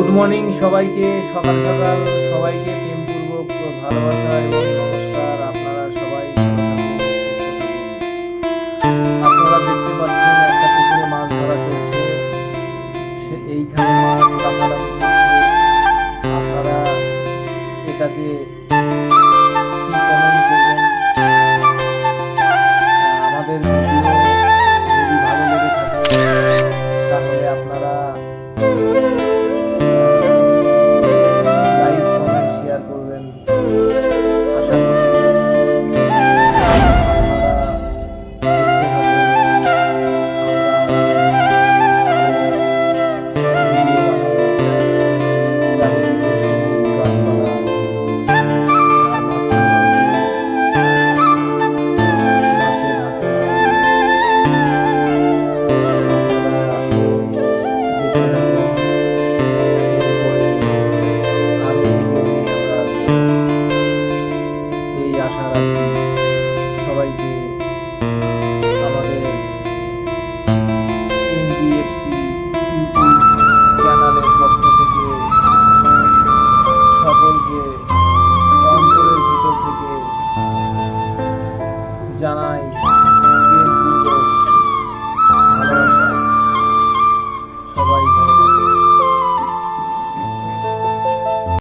Good morning সবাইকে, সকাল সকাল সবাইকে প্রেমপূর্বক ভালোবাসা এবং নমস্কার। আপনারা সবাই আপনারা দেখতে পাচ্ছেন একটা পুকুরে মাছ ধরা চলছে। এইখানে মাছ লাফালাফি করছে। আপনারা এটাকে কি কমেন্ট করবেন? আমাদের ভিডিও যদি ভালো লেগে থাকে তাহলে আপনারা লাইক কমেন্ট শেয়ার করবেন। আশা করি আশা রাখি সবাইকে আমাদের এনবিএফসি ইউটিউব চ্যানেলের পক্ষ থেকে সকলকে অন্তরের ভিতর থেকে জানাই